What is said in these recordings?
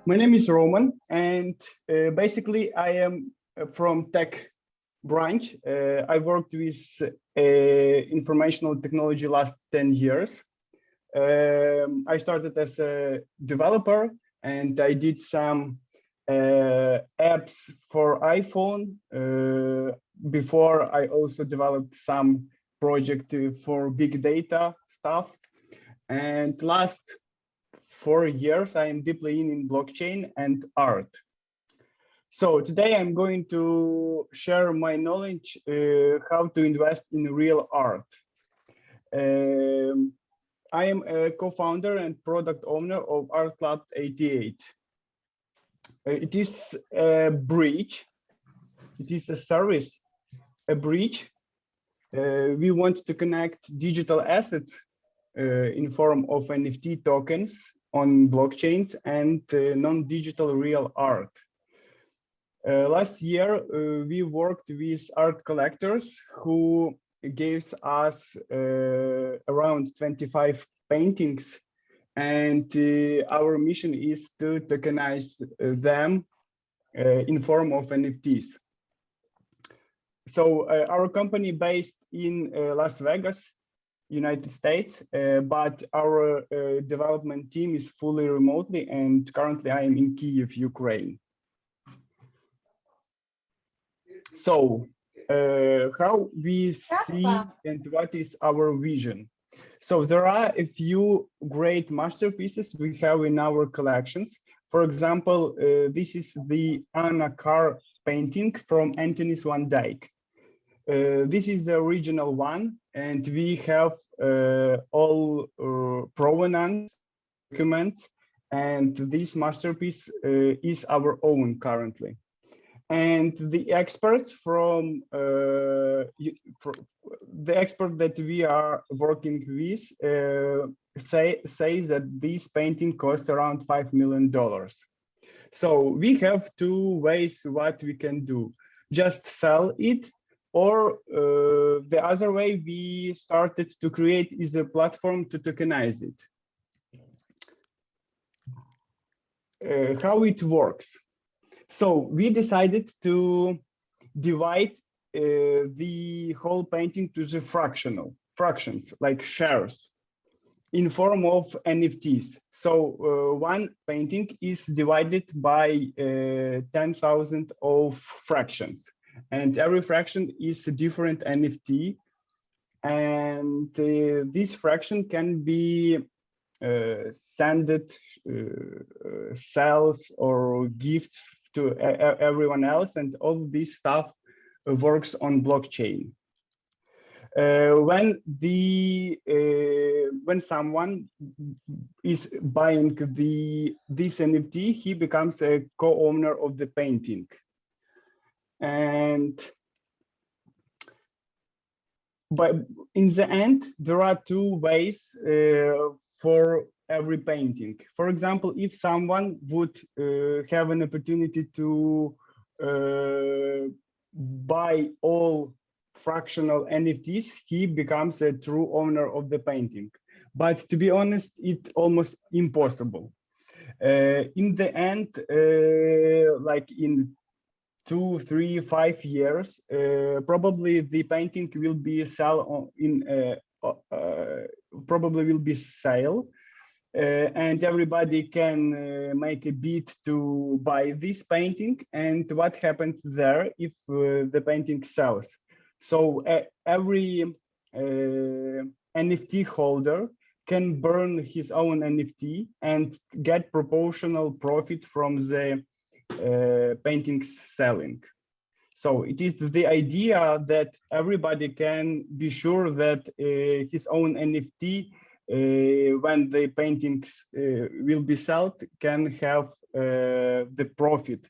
My name is Roman, and basically I am from tech branch. I worked with informational technology last 10 years. I started as a developer, and I did some apps for iPhone. Before I also developed some project for big data stuff. And last 4 years, I am deeply in blockchain and art. So today I'm going to share my knowledge how to invest in real art. I am a co-founder and product owner of Art Club 88. It is a bridge. It is a service, a bridge. We want to connect digital assets in form of NFT tokens on blockchains and non-digital real art. Last year, we worked with art collectors who gave us around 25 paintings, and our mission is to tokenize them in form of NFTs. So our company based in Las Vegas, United States, but our development team is fully remotely, and currently I am in Kyiv, Ukraine. So how we see and what is our vision? So there are a few great masterpieces we have in our collections. For example, this is the Anna Carr painting from Anthonis van Dyck. This is the original one, and we have all provenance documents, and this masterpiece is our own currently. And the experts from the expert that we are working with say that this painting cost around $5 million. So we have two ways what we can do: just sell it, or the other way we started to create is a platform to tokenize it. How it works. So we decided to divide the whole painting to the fractions, like shares, in form of NFTs. So one painting is divided by 10,000 of fractions, and every fraction is a different NFT. And this fraction can be sent sales or gifts to everyone else, and all this stuff works on blockchain. When someone is buying this NFT, he becomes a co-owner of the painting. But in the end, there are two ways for every painting. For example, if someone would have an opportunity to buy all fractional NFTs, he becomes a true owner of the painting. But to be honest, it's almost impossible. In the end, like in 2, 3, 5 years, probably the painting will be probably will be sale. And everybody can make a bid to buy this painting. And what happens there if the painting sells? So every NFT holder can burn his own NFT and get proportional profit from the painting selling. So it is the idea that everybody can be sure that his own NFT, when the paintings will be sold, can have the profit.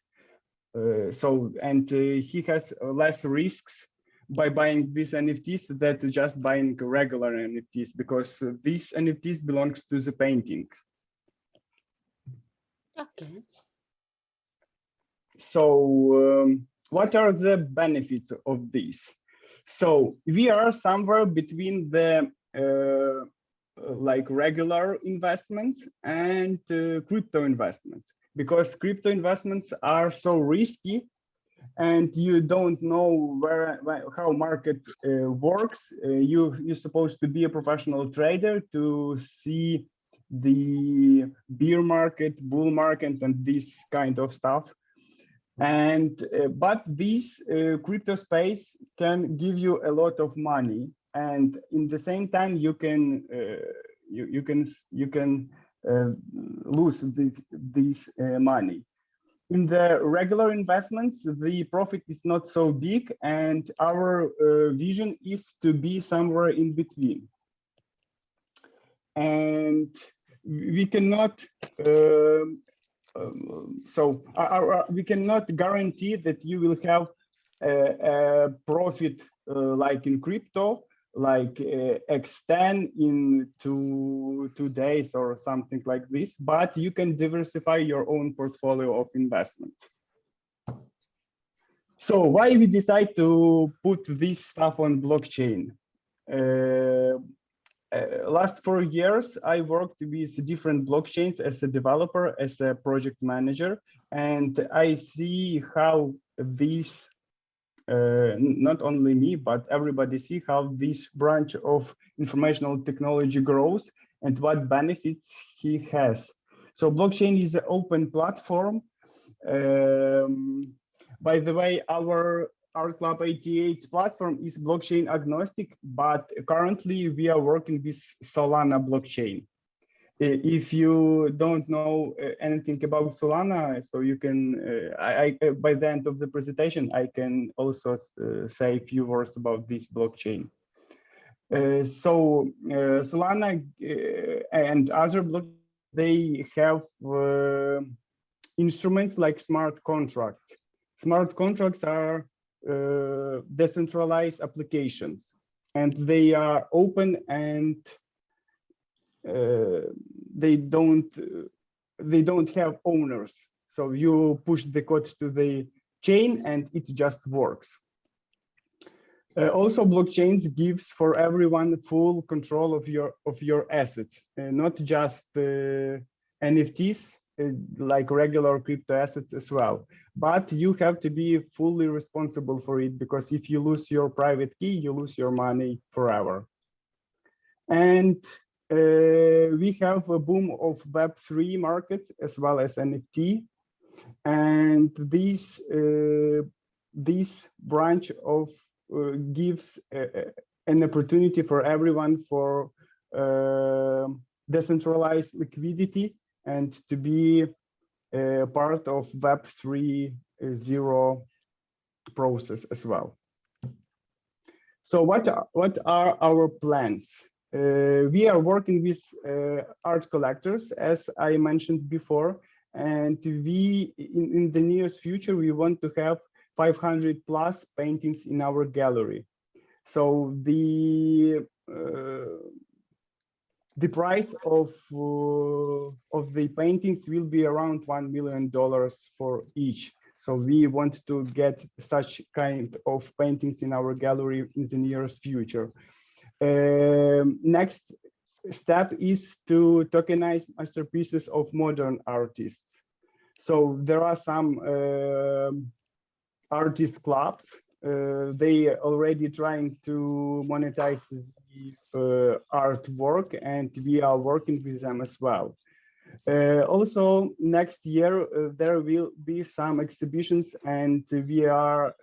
And he has less risks by buying these NFTs than just buying regular NFTs, because these NFTs belongs to the painting. Okay. So what are the benefits of this? So we are somewhere between the like regular investments and crypto investments. because crypto investments are so risky, and you don't know how market works. You're supposed to be a professional trader to see the bear market, bull market, and this kind of stuff. And but this crypto space can give you a lot of money, and in the same time you can lose this money. In the regular investments, the profit is not so big, and our vision is to be somewhere in between. And we cannot we cannot guarantee that you will have a profit like in crypto, like X10 in two days or something like this, but you can diversify your own portfolio of investments. So why we decide to put this stuff on blockchain? Last 4 years, I worked with different blockchains as a developer, as a project manager, and I see how this, not only me, but everybody see how this branch of informational technology grows and what benefits he has. So blockchain is an open platform. By the way, our Club 88 platform is blockchain agnostic, but currently we are working with Solana blockchain. If you don't know anything about Solana, so you can, by the end of the presentation, I can also say a few words about this blockchain. Solana and other blockchains, they have instruments like smart contracts. Smart contracts are decentralized applications, and they are open, and they don't have owners. So you push the code to the chain and it just works. Also, blockchains gives for everyone full control of your assets, not just NFTs, like regular crypto assets as well. But you have to be fully responsible for it, because if you lose your private key, you lose your money forever. And we have a boom of Web3 markets as well as NFT. And this branch of gives an opportunity for everyone for decentralized liquidity and to be part of Web 3.0 process as well. So what are our plans? We are working with art collectors, as I mentioned before, and we in the nearest future we want to have 500 plus paintings in our gallery. So the price of the paintings will be around $1 million for each. So we want to get such kind of paintings in our gallery in the nearest future. Next step is to tokenize masterpieces of modern artists. So there are some artist clubs. They are already trying to monetize the artwork, and we are working with them as well. Also, next year, there will be some exhibitions, and we are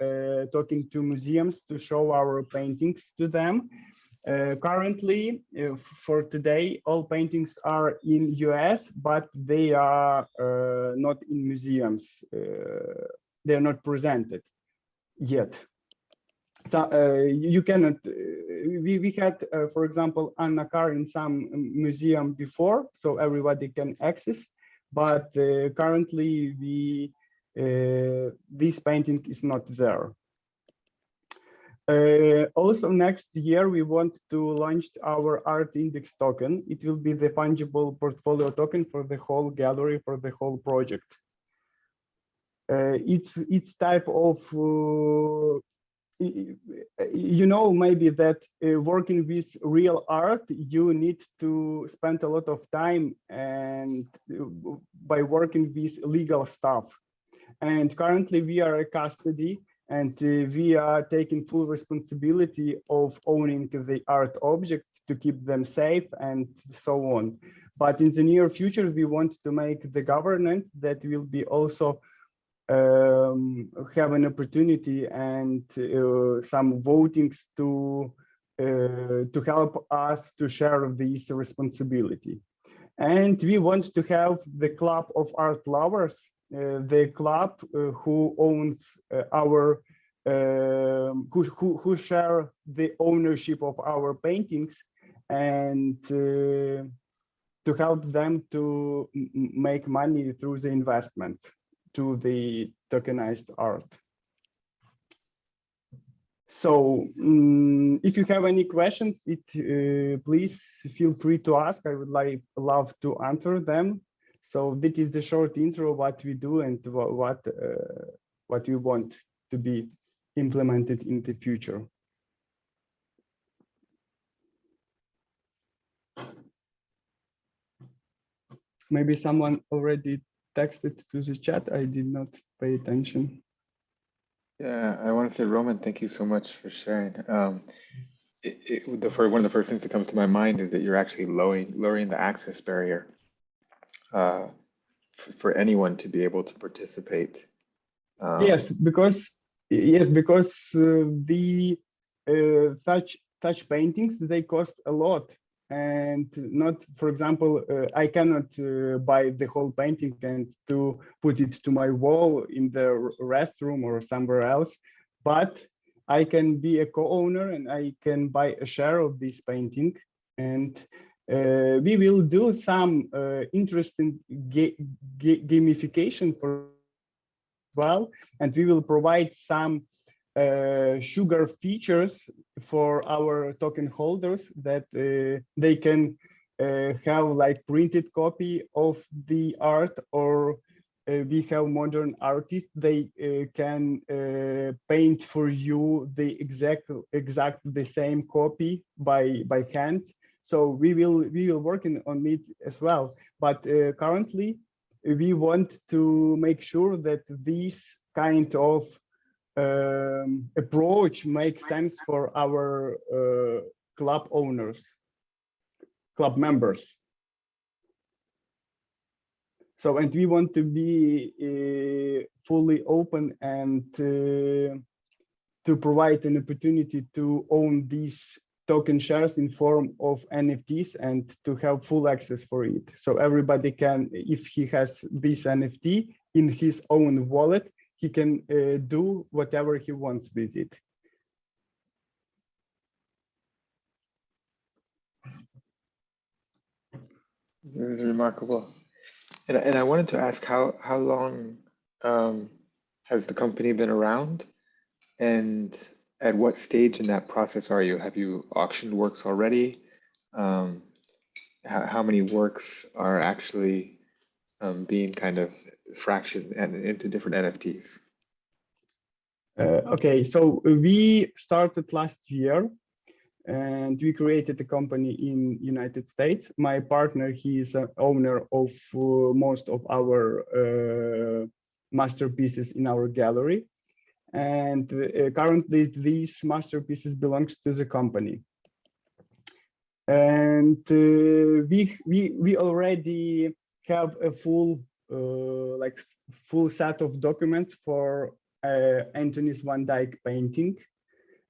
talking to museums to show our paintings to them. Currently, for today, all paintings are in US, but they are not in museums. They're not presented yet. So you cannot, we had, for example, Anna Carr in some museum before, so everybody can access, but currently this painting is not there. Also, next year, we want to launch our art index token. It will be the fungible portfolio token for the whole gallery, for the whole project. It's type of you know, maybe that working with real art, you need to spend a lot of time and by working with legal stuff. And currently we are a custody, and we are taking full responsibility of owning the art objects to keep them safe and so on. But in the near future, we want to make the governance that will be also have an opportunity and some votings to help us to share this responsibility. And we want to have the club of art lovers, the club who owns our who share the ownership of our paintings, and to help them to make money through the investment to the tokenized art. So if you have any questions, please feel free to ask. I would love to answer them. So this is the short intro what we do and what we want to be implemented in the future. Maybe someone already texted to the chat. I did not pay attention. Yeah, I want to say, Roman, thank you so much for sharing. One of the first things that comes to my mind is that you're actually lowering the access barrier for anyone to be able to participate. Yes, because the such paintings, they cost a lot, and not, for example, I cannot buy the whole painting and to put it to my wall in the restroom or somewhere else, but I can be a co-owner and I can buy a share of this painting, and we will do some interesting gamification for well, and we will provide some sugar features for our token holders that they can have like printed copy of the art, or we have modern artists, they can paint for you the exact the same copy by hand. So we will working on it as well, but currently we want to make sure that this kind of approach makes sense for our club owners, club members. So, and we want to be fully open and to provide an opportunity to own these token shares in form of NFTs and to have full access for it. So everybody can, if he has this NFT in his own wallet, he can do whatever he wants with it. It was remarkable. And I wanted to ask, how long has the company been around? And at what stage in that process are you? Have you auctioned works already? How many works are actually being kind of fractioned into different NFTs? Okay, so we started last year and we created a company in United States. My partner, he is an owner of most of our masterpieces in our gallery. And currently these masterpieces belongs to the company. And we already have a full full set of documents for Anthonis van Dyck painting,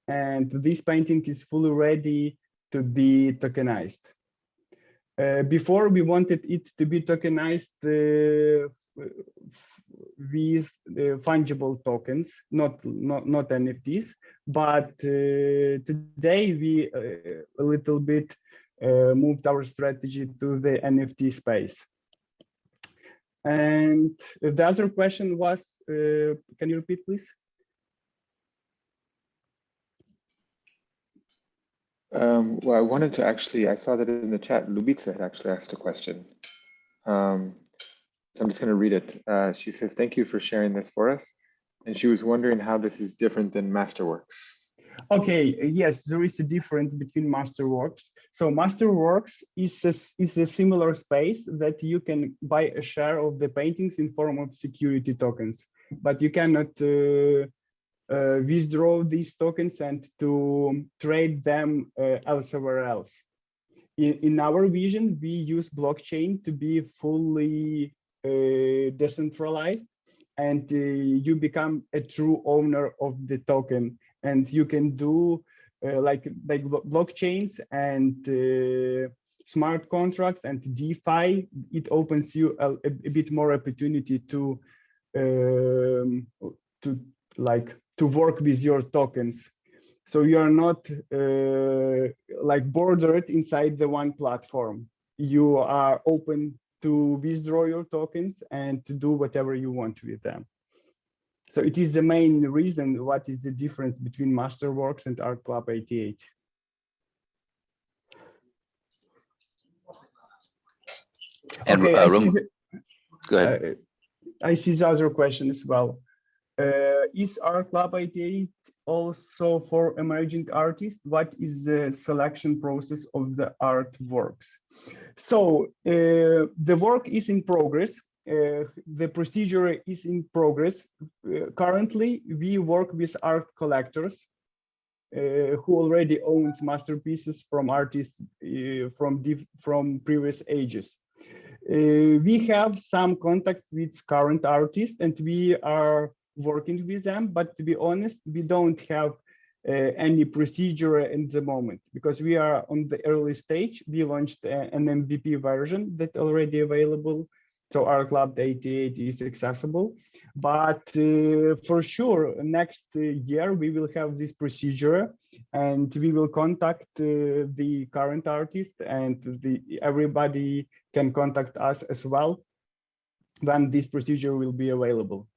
and this painting is fully ready to be tokenized. Before we wanted it to be tokenized with fungible tokens, not NFTs, but today we a little bit moved our strategy to the NFT space. And the other question was, can you repeat, please? Well, I wanted to actually, I saw that in the chat, Lubica had actually asked a question. So I'm just going to read it. She says, thank you for sharing this for us. and she was wondering how this is different than Masterworks. Okay, yes, there is a difference between masterworks. So masterworks is a similar space that you can buy a share of the paintings in form of security tokens, but you cannot withdraw these tokens and to trade them elsewhere else. In our vision, we use blockchain to be fully decentralized, and you become a true owner of the token. And you can do like blockchains and smart contracts and DeFi. It opens you a bit more opportunity to work with your tokens. So you are not like bordered inside the one platform. You are open to withdraw your tokens and to do whatever you want with them. So it is the main reason what is the difference between Masterworks and Art Club 88. And okay, go ahead. I see the other question as well. Is Art Club 88 also for emerging artists? What is the selection process of the artworks? So the work is in progress. The procedure is in progress. Currently, we work with art collectors who already owns masterpieces from artists from previous ages. We have some contacts with current artists, and we are working with them. But to be honest, we don't have any procedure in the moment because we are on the early stage. We launched an MVP version that's already available. So our Club 88 is accessible, but for sure, next year we will have this procedure, and we will contact the current artist, and everybody can contact us as well when this procedure will be available.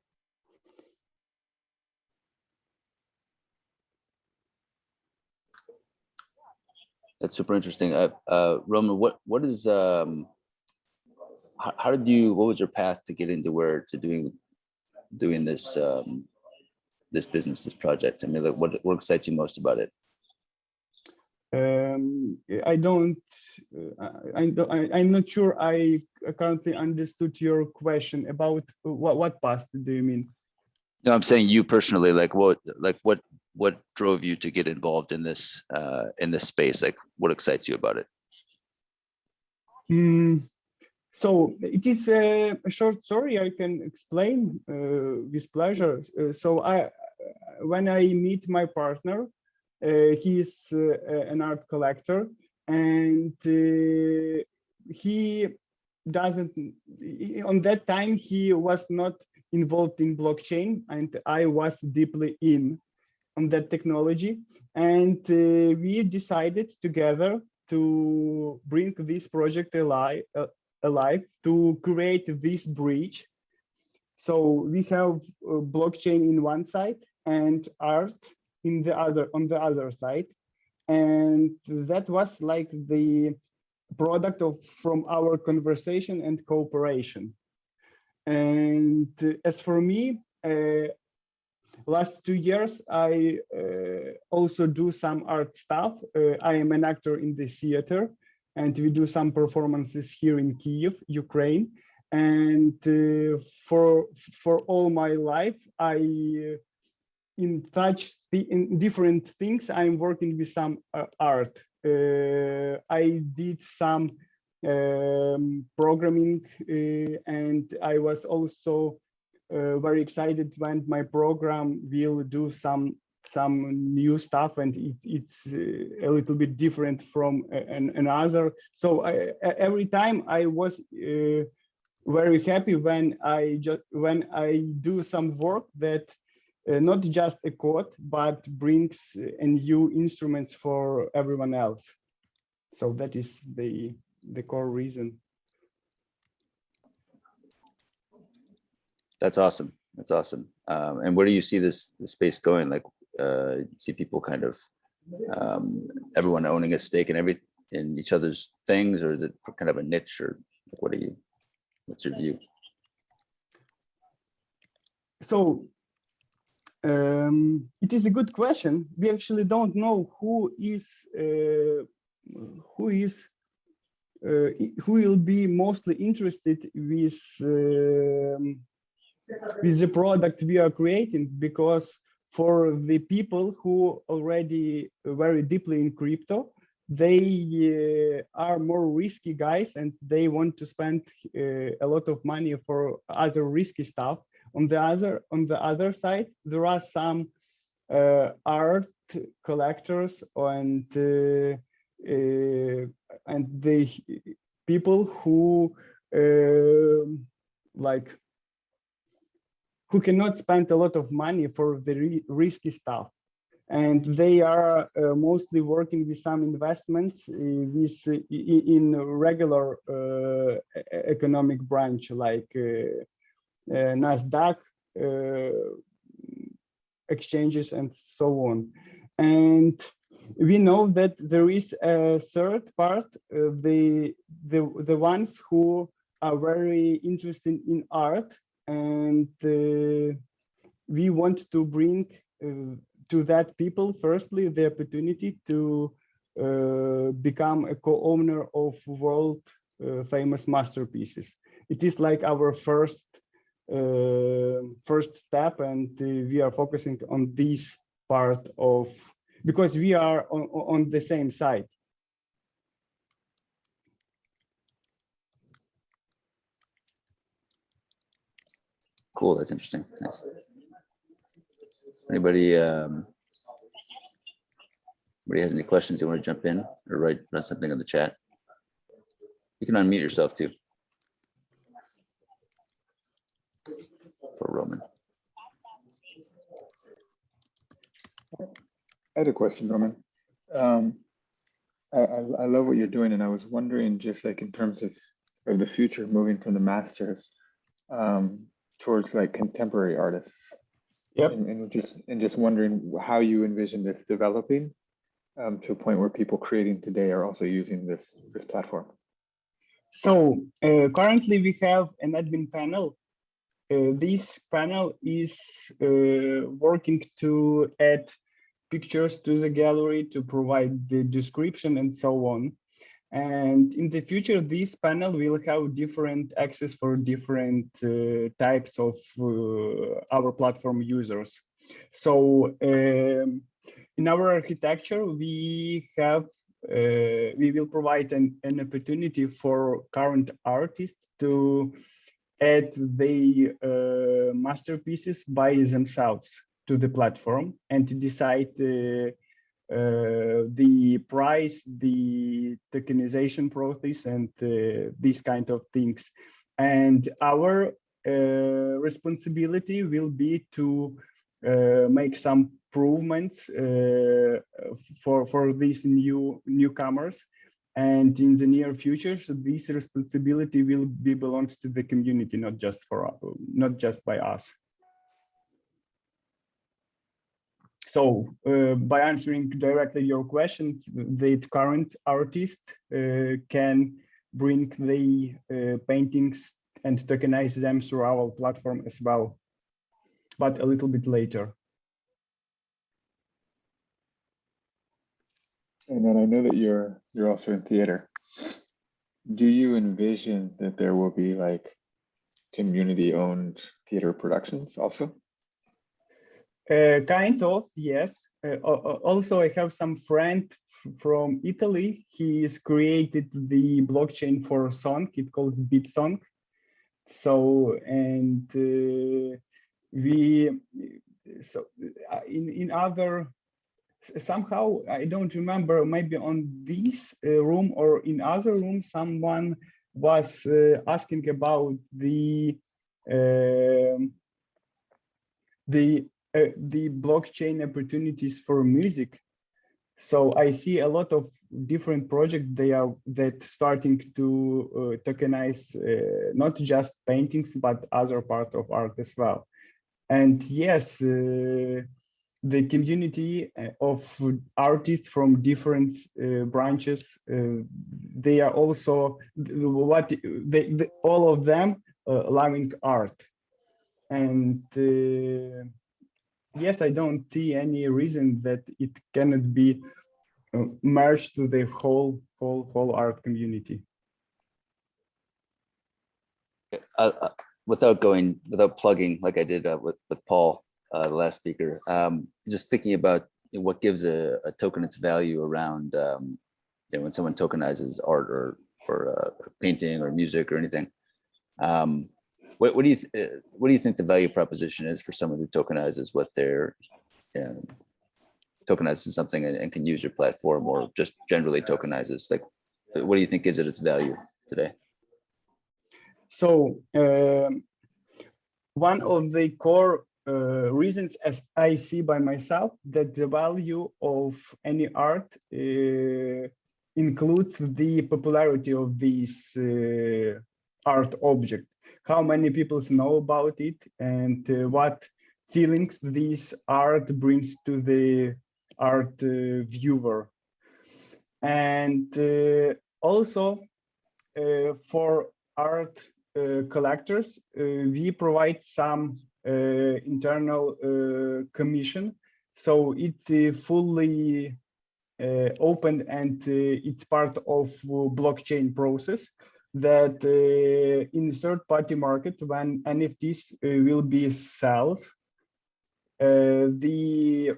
That's super interesting. Roman, what is what was your path to get into doing this this business, this project? I mean, like, what excites you most about it? I'm not sure I currently understood your question about what path do you mean? No, I'm saying you personally, like what drove you to get involved in this space? Like, what excites you about it? So it is a short story I can explain with pleasure. When I meet my partner, he is an art collector, and he doesn't, on that time, he was not involved in blockchain, and I was deeply in on that technology. And we decided together to bring this project alive to create this bridge. So we have blockchain in one side and art on the other side, and that was like the product from our conversation and cooperation. And as for me, last 2 years I also do some art stuff. I am an actor in the theater, and we do some performances here in Kyiv, Ukraine. And for all my life, in different things, I'm working with some art. I did some programming, and I was also very excited when my program will do some new stuff, and it's a little bit different from another. So every time I was very happy when I do some work that not just a code, but brings a new instruments for everyone else. So that is the core reason. That's awesome. That's awesome. And where do you see this space going? Like, see people kind of everyone owning a stake in each other's things, or is it kind of a niche, or like, what's your view? So It is a good question. We actually don't know who will be mostly interested with the product we are creating, because for the people who already very deeply in crypto, they are more risky guys and they want to spend a lot of money for other risky stuff. On the other side, there are some art collectors and the people who who cannot spend a lot of money for the risky stuff. And they are mostly working with some investments in regular economic branch, like NASDAQ exchanges and so on. And we know that there is a third part, the ones who are very interested in art, and we want to bring to that people, firstly, the opportunity to become a co-owner of world famous masterpieces. It is like our first step, and we are focusing on this part of, because we are on the same side. Cool, that's interesting. Nice. Anybody has any questions you want to jump in or write something in the chat? You can unmute yourself too. For Roman. I had a question, Roman. I love what you're doing, and I was wondering, just like in terms of the future, moving from the masters towards like contemporary artists. Yep. And just wondering how you envision this developing to a point where people creating today are also using this platform. So currently we have an admin panel. This panel is working to add pictures to the gallery, to provide the description and so on. And in the future, this panel will have different access for different types of our platform users. So in our architecture, we will provide an opportunity for current artists to add the masterpieces by themselves to the platform and to decide the price, the tokenization process, and these kind of things. And our responsibility will be to make some improvements for these newcomers. And in the near future, so this responsibility will be belongs to the community, not just by us. So by answering directly your question, the current artist can bring the paintings and tokenize them through our platform as well, but a little bit later. And then I know that you're also in theater. Do you envision that there will be like community-owned theater productions also? Kind of, yes. Also, I have some friend from Italy. He has created the blockchain for a song. It calls BitSong. So, and in other, somehow, I don't remember, maybe on this room or in other room, someone was asking about the blockchain opportunities for music. So I see a lot of different projects that starting to tokenize not just paintings but other parts of art as well. And yes, the community of artists from different branches, they are also all of them loving art. And yes, I don't see any reason that it cannot be merged to the whole art community. Without plugging like I did with Paul, the last speaker, just thinking about what gives a token its value around when someone tokenizes art or painting or music or anything. What do you think the value proposition is for someone who tokenizes what they're tokenizes something and can use your platform, or just generally tokenizes? Like, what do you think gives it its value today? So one of the core reasons, as I see by myself, that the value of any art includes the popularity of this art object. How many people know about it, and what feelings this art brings to the art viewer. And also for art collectors, we provide some internal commission. So it's fully open, and it's part of blockchain process that in third-party market, when NFTs will be sold, the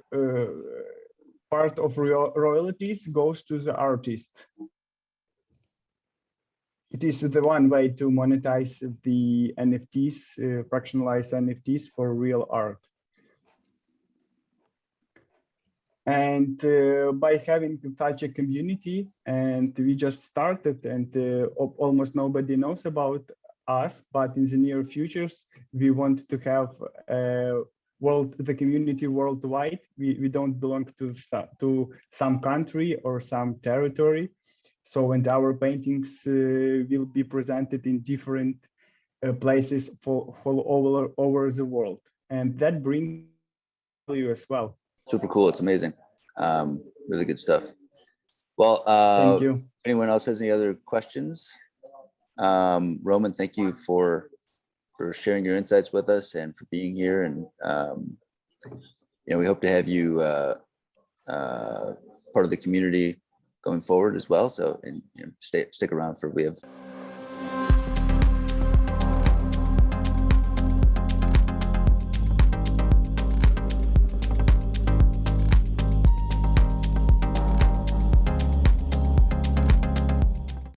part of royalties goes to the artist. It is the one way to monetize the NFTs, fractionalized NFTs for real art. And by having such a community, and we just started, and almost nobody knows about us, but in the near futures, we want to have the community worldwide. We don't belong to some country or some territory. So, and our paintings will be presented in different places for all over the world, and that brings value as well. Super cool. It's amazing. Really good stuff. Well, thank you. Anyone else has any other questions? Roman, thank you for sharing your insights with us and for being here. And we hope to have you part of the community going forward as well. So, and stick around for we have